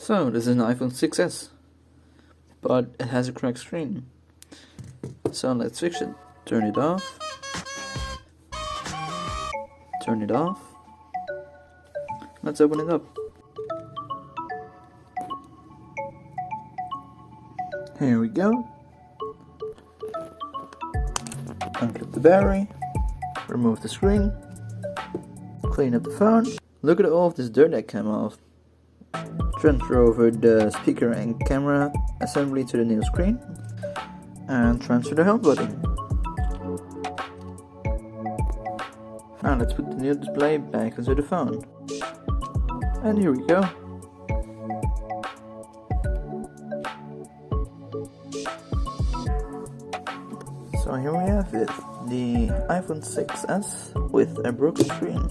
So this is an iPhone 6s, but it has a cracked screen. So let's fix it. Turn it off. Turn it off. Let's open it up. Here we go. Unclip the battery. Remove the screen. Clean up the phone. Look at all of this dirt that came off. Transfer over the speaker and camera assembly to the new screen. And transfer the home button. Now let's put the new display back onto the phone. And here we go. So here we have it, the iPhone 6s with a broken screen.